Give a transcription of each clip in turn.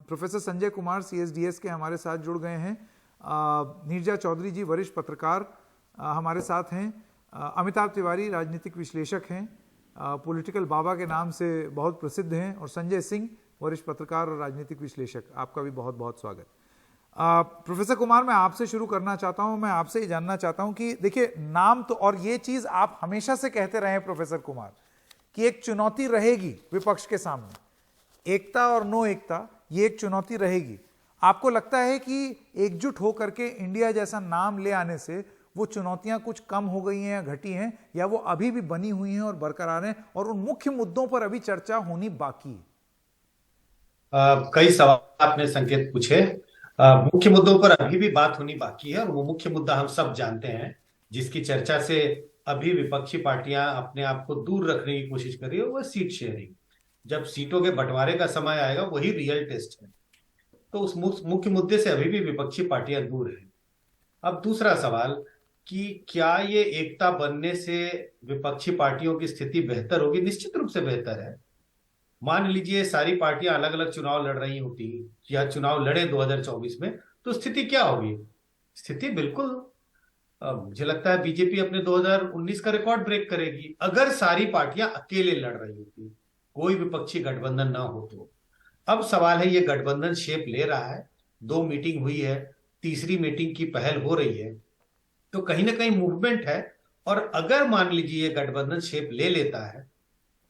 Professor Sanjay Kumar CSDS के हमारे साथ जुड़ गए हैं। नीरजा चौधरी जी वरिष्ठ पत्रकार हमारे साथ हैं। अमिताभ तिवारी राजनीतिक विश्लेषक हैं, पॉलिटिकल बाबा के नाम से बहुत प्रसिद्ध हैं, और संजय सिंह वरिष्ठ पत्रकार और राजनीतिक विश्लेषक। आपका भी बहुत बहुत स्वागत। प्रोफेसर कुमार, मैं आपसे शुरू करना चाहता हूं। मैं आपसे ये जानना चाहता हूं कि देखिए, नाम तो, और ये चीज आप हमेशा से कहते रहे हैं प्रोफेसर कुमार, कि एक चुनौती रहेगी विपक्ष के सामने, एकता और नो एकता, ये एक चुनौती रहेगी। आपको लगता है कि एकजुट होकर के इंडिया जैसा नाम ले आने से वो चुनौतियां कुछ कम हो गई हैं या घटी हैं, या वो अभी भी बनी हुई हैं और बरकरार हैं, और उन मुख्य मुद्दों पर अभी चर्चा होनी बाकी है? कई सवाल आपने संकेत पूछे। मुख्य मुद्दों पर अभी भी बात होनी बाकी है, और वो मुख्य मुद्दा हम सब जानते हैं, जिसकी चर्चा से अभी विपक्षी पार्टियां अपने आप को दूर रखने की कोशिश कर रही है, वो सीट शेयरिंग। जब सीटों के बंटवारे का समय आएगा, वही रियल टेस्ट है। तो उस मुख्य मुद्दे से अभी भी विपक्षी पार्टियां दूर हैं। अब दूसरा सवाल कि क्या ये एकता बनने से विपक्षी पार्टियों की स्थिति बेहतर होगी? निश्चित रूप से बेहतर है। मान लीजिए सारी पार्टियां अलग अलग चुनाव लड़ रही होती, या चुनाव लड़े 2024 में, तो स्थिति क्या होगी? स्थिति बिल्कुल, मुझे लगता है बीजेपी अपने 2019 का रिकॉर्ड ब्रेक करेगी, अगर सारी पार्टियां अकेले लड़ रही होती, कोई विपक्षी गठबंधन ना हो तो। अब सवाल है, ये गठबंधन शेप ले रहा है, 2 मीटिंग हुई है, तीसरी मीटिंग की पहल हो रही है, तो कहीं ना कहीं मूवमेंट है। और अगर मान लीजिए ये गठबंधन शेप ले लेता है,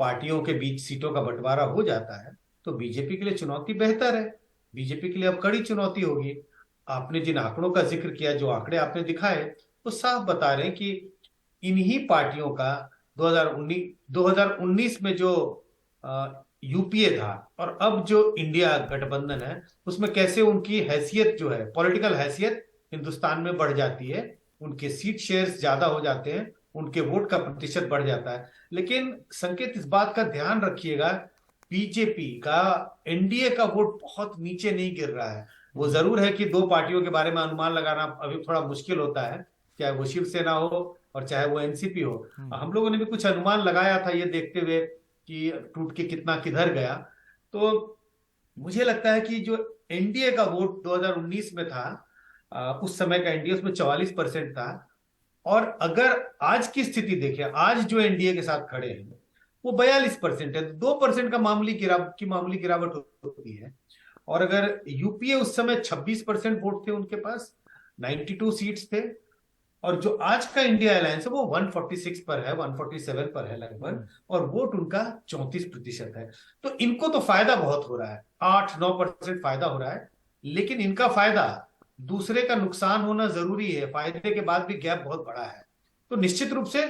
पार्टियों के बीच सीटों का बंटवारा हो जाता है, तो बीजेपी के लिए चुनौती बेहतर है। बीजेपी के लिए अब कड़ी चुनौती होगी। आपने जिन आंकड़ों का जिक्र किया, जो आंकड़े आपने दिखाए, वो साफ बता रहे हैं कि इन्हीं पार्टियों का 2019 में जो यूपीए था, और अब जो इंडिया गठबंधन है, उसमें कैसे उनकी हैसियत जो है, पॉलिटिकल हैसियत हिंदुस्तान में बढ़ जाती है, उनके सीट शेयर्स ज्यादा हो जाते हैं, उनके वोट का प्रतिशत बढ़ जाता है। लेकिन संकेत, इस बात का ध्यान रखिएगा, बीजेपी का, एनडीए का वोट बहुत नीचे नहीं गिर रहा है। वो जरूर है कि 2 पार्टियों के बारे में अनुमान लगाना अभी थोड़ा मुश्किल होता है, चाहे वो शिवसेना हो और चाहे वो एनसीपी हो। हम लोगों ने भी कुछ अनुमान लगाया था, ये देखते हुए कि टूट के कितना किधर गया। तो मुझे लगता है कि जो एनडीए का वोट 2019 में था, उस समय का एनडीए, उसमें 44% था, और अगर आज की स्थिति देखें, आज जो एनडीए के साथ खड़े हैं वो 42% है। 2% का मामूली गिरावट होती है। और अगर यूपीए उस समय 26% वोट थे उनके पास, 92 सीट्स थे, और जो आज का इंडिया अलायंस है वो 146 पर है, 147 पर है लगभग, और वोट उनका 34% है। तो इनको तो फायदा बहुत हो रहा है, 8-9% फायदा हो रहा है। लेकिन इनका फायदा, दूसरे का नुकसान होना जरूरी है। फायदे के बाद भी गैप बहुत बड़ा है। तो निश्चित रूप से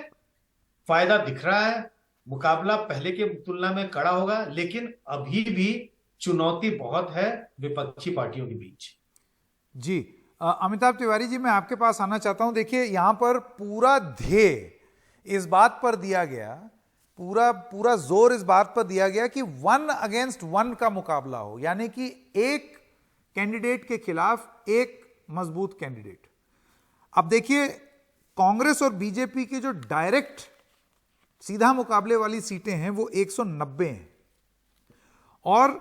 फायदा दिख रहा है, मुकाबला पहले के तुलना में कड़ा होगा, लेकिन अभी भी चुनौती बहुत है विपक्षी पार्टियों के बीच। जी, अमिताभ तिवारी जी, मैं आपके पास आना चाहता हूं। देखिए, यहां पर पूरा ध्येय इस बात पर दिया गया, पूरा जोर इस बात पर दिया गया कि 1 अगेंस्ट 1 का मुकाबला हो, यानी कि एक कैंडिडेट के खिलाफ एक मजबूत कैंडिडेट। अब देखिए, कांग्रेस और बीजेपी के जो डायरेक्ट सीधा मुकाबले वाली सीटें हैं वो 190 हैं, और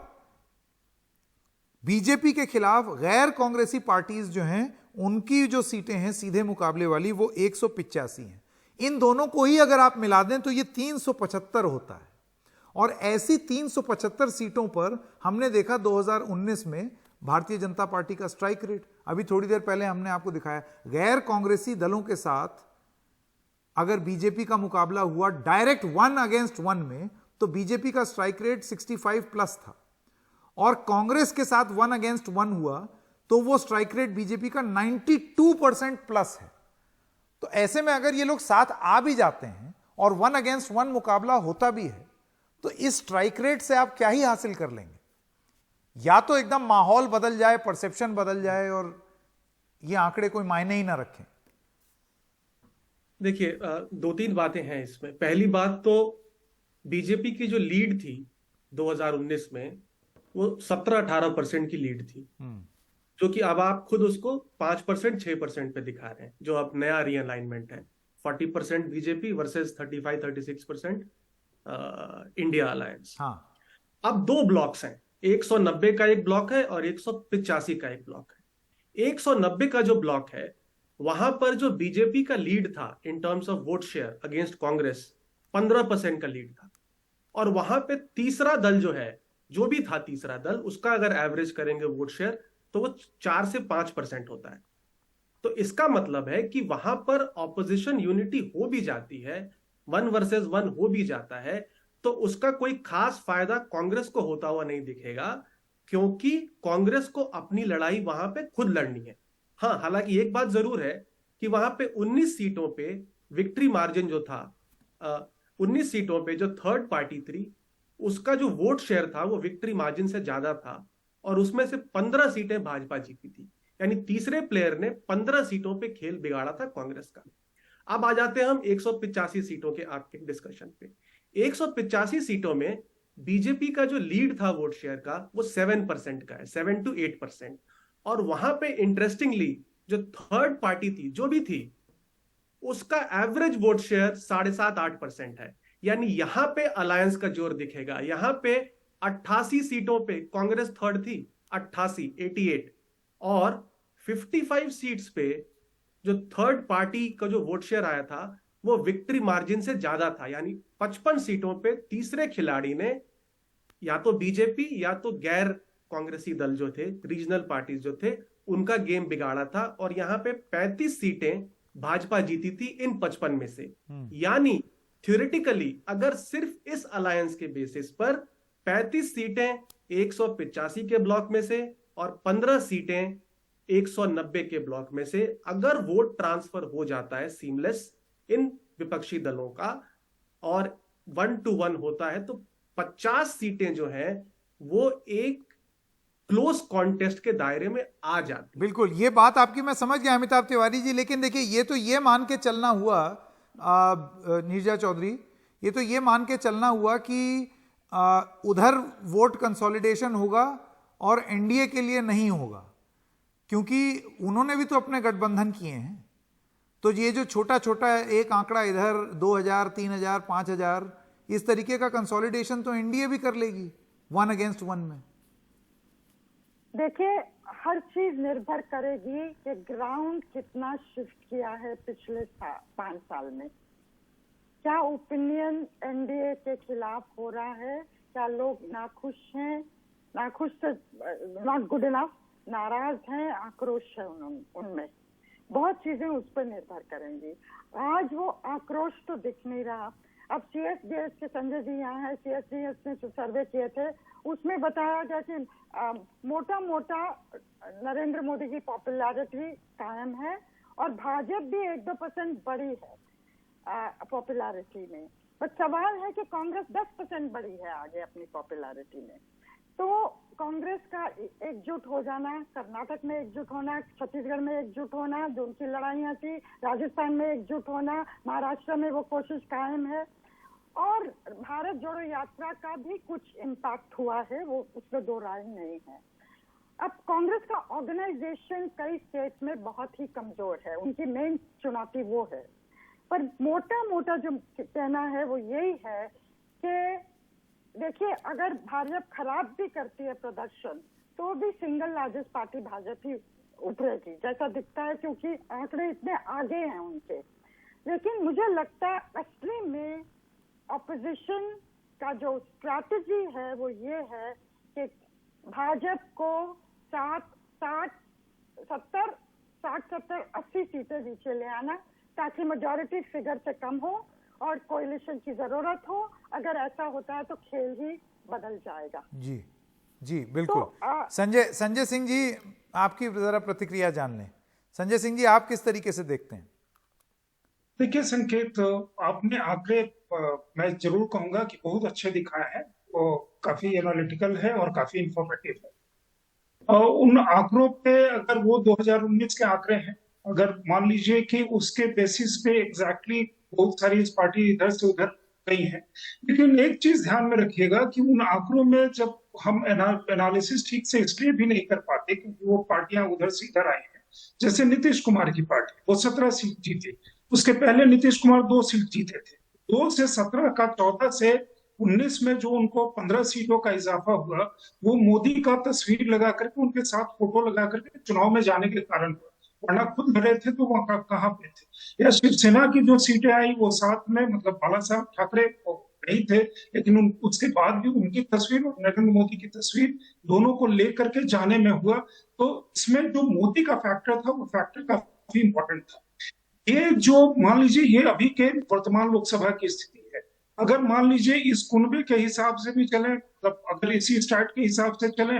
बीजेपी के खिलाफ गैर कांग्रेसी पार्टीज जो हैं, उनकी जो सीटें हैं सीधे मुकाबले वाली, वो 185 हैं। इन दोनों को ही अगर आप मिला दें तो ये 375 होता है। और ऐसी 375 सीटों पर हमने देखा 2019 में भारतीय जनता पार्टी का स्ट्राइक रेट। अभी थोड़ी देर पहले हमने आपको दिखाया, गैर कांग्रेसी दलों के साथ अगर बीजेपी का मुकाबला हुआ डायरेक्ट 1 अगेंस्ट 1 में, तो बीजेपी का स्ट्राइक रेट 65+ था, और कांग्रेस के साथ 1 अगेंस्ट 1 हुआ तो वो स्ट्राइक रेट बीजेपी का 92% है। तो ऐसे में अगर ये लोग साथ आ भी जाते हैं और 1 अगेंस्ट 1 मुकाबला होता भी है, तो इस स्ट्राइक रेट से आप क्या ही हासिल कर लेंगे? या तो एकदम माहौल बदल जाए, परसेप्शन बदल जाए, और ये आंकड़े कोई मायने ही ना रखें। देखिए, 2-3 बातें हैं इसमें। पहली बात तो, बीजेपी की जो लीड थी 2019 में, वो 17-18% की लीड थी, जो कि अब आप खुद उसको 5%, 6% पे दिखा रहे हैं, जो अब नया रीअलाइनमेंट है। 40% बीजेपी वर्सेस 35-36% इंडिया अलायंस। हाँ। अब 2 ब्लॉक्स हैं, 190 का एक ब्लॉक है और 185 का एक ब्लॉक है। 190 का जो ब्लॉक है वहां पर जो बीजेपी का लीड था in terms of vote share against Congress 15% का लीड था, और वहां पे तीसरा दल जो है, जो भी था तीसरा दल, उसका अगर एवरेज करेंगे वोट शेयर तो वो 4 से 5% होता है। तो इसका मतलब है कि वहां पर ऑपोजिशन यूनिटी हो भी जाती है, 1 वर्सेस 1 हो भी जाता है, तो उसका कोई खास फायदा कांग्रेस को होता हुआ नहीं दिखेगा, क्योंकि कांग्रेस को अपनी लड़ाई वहां पे खुद लड़नी है। हाँ, हालांकि एक बात जरूर है कि वहां पे 19 सीटों पे विक्ट्री मार्जिन जो था, 19 सीटों पे जो थर्ड पार्टी थी उसका जो वोट शेयर था वो विक्ट्री मार्जिन से ज्यादा था, और उसमें से 15 सीटें भाजपा जीती थी। यानी तीसरे प्लेयर ने 15 सीटों पे खेल बिगाड़ा था कांग्रेस का। अब आ जाते हैं हम 185 सीटों के आपके डिस्कशन पे। 185 सीटों में बीजेपी का जो लीड था वोट शेयर का वो 7% का है, 7 to 8%। और वहां पे इंटरेस्टिंगली जो थर्ड पार्टी थी, जो भी थी, उसका एवरेज वोट शेयर 7.5-8% है। यानी यहां पे अलायंस का जोर दिखेगा। यहां पे 88 सीटों पे कांग्रेस थर्ड थी, 88, और 55 सीट्स पे जो थर्ड पार्टी का जो वोट शेयर आया था वो विक्ट्री मार्जिन से ज्यादा था। यानी 55 सीटों पे तीसरे खिलाड़ी ने या तो बीजेपी या तो गैर कांग्रेसी दल जो थे, रीजनल पार्टीज जो थे, उनका गेम बिगाड़ा था, और यहां पे 35 सीटें भाजपा जीती थी इन 55 में से। यानी थ्योरेटिकली अगर सिर्फ इस अलायंस के बेसिस पर 35 सीटें 185 के ब्लॉक में से और 15 सीटें 190 के ब्लॉक में से अगर वोट ट्रांसफर हो जाता है सीमलेस इन विपक्षी दलों का, और 1 to 1 होता है, तो 50 सीटें जो हैं वो एक क्लोज कॉन्टेस्ट के दायरे में आ जाती। बिल्कुल, ये बात आपकी मैं समझ गया अमिताभ तिवारी जी, लेकिन देखिए ये तो ये मान के चलना हुआ नीरजा चौधरी, ये तो ये मान के चलना हुआ कि उधर वोट कंसोलिडेशन होगा और एनडीए के लिए नहीं होगा, क्योंकि उन्होंने भी तो अपने गठबंधन किए हैं। तो ये जो छोटा छोटा एक आंकड़ा इधर 2000, 3000, 5000, इस तरीके का कंसोलिडेशन तो एनडीए भी कर लेगी 1 against 1 में। देखिए, हर चीज निर्भर करेगी कि ग्राउंड कितना शिफ्ट किया है पिछले 5 साल में। क्या ओपिनियन एनडीए के खिलाफ हो रहा है, क्या लोग नाखुश हैं, नाखुश से नॉट गुड इनफ, नाराज हैं, आक्रोश है उनमें। बहुत चीजें उस पर निर्भर करेंगी। आज वो आक्रोश तो दिख नहीं रहा। अब सीएसडीएस के संजय जी यहाँ है, सीएसडीएस ने जो सर्वे किए थे उसमें बताया गया कि मोटा मोटा नरेंद्र मोदी की पॉपुलैरिटी कायम है और भाजपा भी 1-2% बढ़ी है पॉपुलैरिटी में। बट सवाल है कि कांग्रेस 10% बढ़ी है आगे अपनी पॉपुलैरिटी में। तो कांग्रेस का एकजुट हो जाना, कर्नाटक में एकजुट होना, छत्तीसगढ़ में एकजुट होना, जो उनकी लड़ाइयाँ थी, राजस्थान में एकजुट होना, महाराष्ट्र में वो कोशिश कायम है, और भारत जोड़ो यात्रा का भी कुछ इम्पैक्ट हुआ है, वो उसमें दो राय नहीं है। अब कांग्रेस का ऑर्गेनाइजेशन कई स्टेट में बहुत ही कमजोर है, उनकी मेन चुनौती वो है। पर मोटा मोटा जो कहना है वो यही है कि देखिए, अगर भाजपा खराब भी करती है प्रदर्शन तो भी सिंगल लार्जेस्ट पार्टी भाजपा ही उभरेगी जैसा दिखता है, क्योंकि आंकड़े इतने आगे हैं उनके। लेकिन मुझे लगता है असली में ऑपोजिशन का जो स्ट्रैटेजी है वो ये है कि भाजपा को 60-70-80 सीटें नीचे ले आना, ताकि मेजॉरिटी फिगर से कम हो और कोalition की जरूरत हो। अगर ऐसा होता है तो खेल ही बदल जाएगा। जी जी बिल्कुल। तो, संजय सिंह जी, आपकी जरा प्रतिक्रिया जान लें। संजय सिंह जी, आप किस तरीके से देखते हैं? देखिए संकेत, आपने आंकड़े मैं जरूर कहूंगा कि बहुत अच्छे दिखाए हैं, वो काफी एनालिटिकल है और काफी इंफॉर्मेटिव है। उन आंकड़ों पे अगर वो 2019 के आंकड़े हैं, अगर मान लीजिए कि उसके बेसिस पे एग्जैक्टली बहुत सारी इस पार्टी इधर से उधर गई है, लेकिन एक चीज ध्यान में रखिएगा कि उन आंकड़ों में जब हम एनालिसिस ठीक से इसलिए भी नहीं कर पाते क्योंकि वो पार्टियां उधर से इधर आई हैं। जैसे नीतीश कुमार की पार्टी, वो 17 सीट जीती, उसके पहले नीतीश कुमार 2 सीट जीते थे, 2 से 17 का 14 से 19 में जो उनको 15 सीटों का इजाफा हुआ, वो मोदी का तस्वीर लगा करके उनके साथ फोटो लगा करके चुनाव में जाने के कारण हुआ, वरना खुद लड़े थे तो वहां कहाँ पे थे। या शिवसेना की जो सीटें आई वो साथ में मतलब बाला साहब ठाकरे नहीं थे, लेकिन उसके बाद भी उनकी तस्वीर और नरेंद्र मोदी की तस्वीर दोनों को लेकर के जाने में हुआ। तो इसमें जो मोदी का फैक्टर था वो फैक्टर काफी इंपॉर्टेंट था। ये जो मान लीजिए ये अभी के वर्तमान लोकसभा की स्थिति है, अगर मान लीजिए इस कुनबे के हिसाब से भी चले, मतलब अगर इसी स्टेट के हिसाब से चले,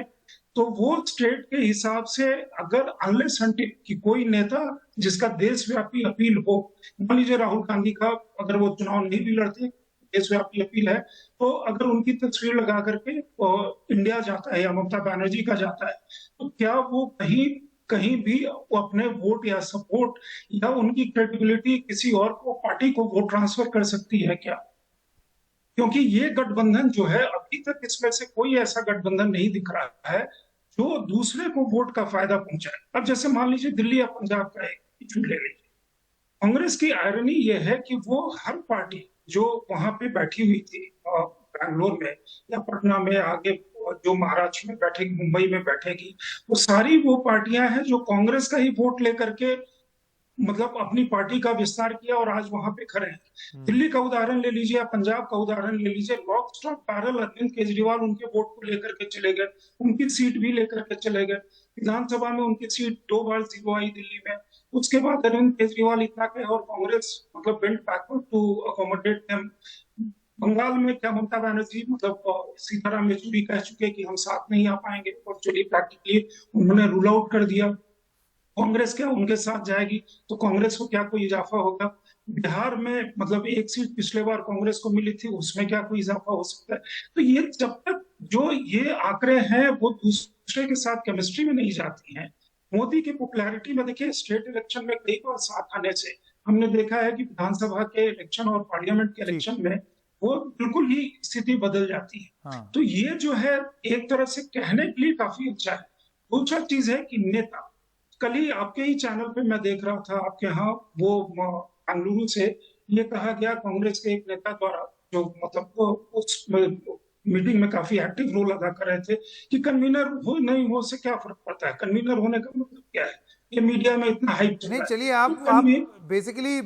तो वो स्टेट के हिसाब से अगर अनलेस अनटिल कि कोई नेता जिसका देशव्यापी अपील हो, मान लीजिए राहुल गांधी का अगर वो चुनाव नहीं भी लड़ते, देशव्यापी अपील है, तो अगर उनकी तस्वीर लगा करके इंडिया जाता है या ममता बनर्जी का जाता है, तो क्या वो कहीं भी वो अपने वोट या सपोर्ट या उनकी क्रेडिबिलिटी किसी और को पार्टी को वोट ट्रांसफर कर सकती है क्या? क्योंकि ये गठबंधन जो है अभी तक इसमें से कोई ऐसा गठबंधन नहीं दिख रहा है जो दूसरे को वोट का फायदा पहुंचाए। अब जैसे मान लीजिए दिल्ली या पंजाब का एक इशू ले लीजिए, कांग्रेस की आयरनी ये है कि वो हर पार्टी जो वहां पे बैठी हुई थी बैंगलोर में या पटना में, आगे जो महाराष्ट्र में बैठेगी, मुंबई में बैठेगी, वो सारी वो पार्टियां हैं जो कांग्रेस का ही वोट लेकर के मतलब अपनी पार्टी का विस्तार किया और आज वहां पे खड़े हैं। दिल्ली का उदाहरण ले लीजिए या पंजाब का उदाहरण ले लीजिए, lock stock barrel Arvind Kejriwal उनके वोट को लेकर के चले गए, उनकी सीट भी लेकर के चले गए। विधानसभा में उनकी सीट 2 बार 0 आई दिल्ली में। उसके बाद अरविंद केजरीवाल इतना कहे और कांग्रेस मतलब bent backward to accommodate them. Bengal में क्या ममता बनर्जी मतलब सीताराम येचुरी कह चुके कि हम साथ नहीं आ पाएंगे और चलिए प्रैक्टिकली उन्होंने रूल आउट कर दिया। कांग्रेस क्या उनके साथ जाएगी तो कांग्रेस को क्या कोई इजाफा होगा? बिहार में मतलब एक सीट पिछले बार कांग्रेस को मिली थी, उसमें क्या कोई इजाफा हो सकता है? तो ये जब तक जो ये आंकड़े हैं वो दूसरे के साथ केमिस्ट्री में नहीं जाती हैं। मोदी की पॉपुलैरिटी में देखिए स्टेट इलेक्शन में कई बार साथ आने से हमने देखा है कि विधानसभा के इलेक्शन और पार्लियामेंट के इलेक्शन में वो बिल्कुल ही स्थिति बदल जाती है। हाँ। तो ये जो है एक तरह से कहने के लिए काफी अच्छा है। दूसरा चीज है कि नेता, कल ही आपके ही चैनल पे मैं देख रहा था आपके यहाँ वो बेंगलुरु से ये कहा गया कांग्रेस के एक नेता द्वारा जो मतलब उस मीटिंग में काफी एक्टिव रोल अदा कर रहे थे कि कन्वीनर हो नहीं हो से क्या फर्क पड़ता है, कन्वीनर होने का मतलब क्या है? ये मीडिया में इतना हाइप चल रहा है। नहीं, चलिए आप बेसिकली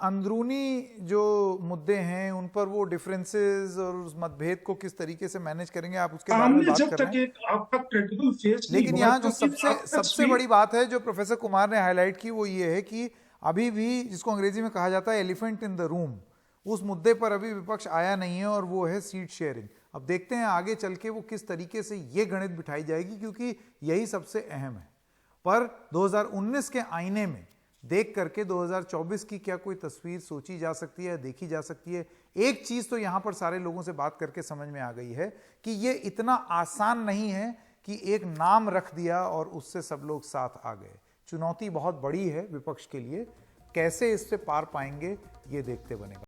अंदरूनी जो मुद्दे हैं उन पर वो डिफरेंसेस और उस मतभेद को किस तरीके से मैनेज करेंगे आप उसके बारे में बात कर रहे हैं। एक आपका क्रेडिबल फेस लेकिन यहाँ जो सबसे बड़ी बात है जो प्रोफेसर कुमार ने हाईलाइट की वो ये है कि अभी भी जिसको अंग्रेजी में कहा जाता है एलिफेंट इन द रूम, उस मुद्दे पर अभी विपक्ष आया नहीं है और वो है सीट शेयरिंग। अब देखते हैं आगे चल के वो किस तरीके से ये गणित बिठाई जाएगी क्योंकि यही सबसे अहम है। पर 2019 के आईने में देख करके 2024 की क्या कोई तस्वीर सोची जा सकती है, देखी जा सकती है? एक चीज तो यहां पर सारे लोगों से बात करके समझ में आ गई है कि ये इतना आसान नहीं है कि एक नाम रख दिया और उससे सब लोग साथ आ गए। चुनौती बहुत बड़ी है विपक्ष के लिए, कैसे इससे पार पाएंगे ये देखते बनेगा।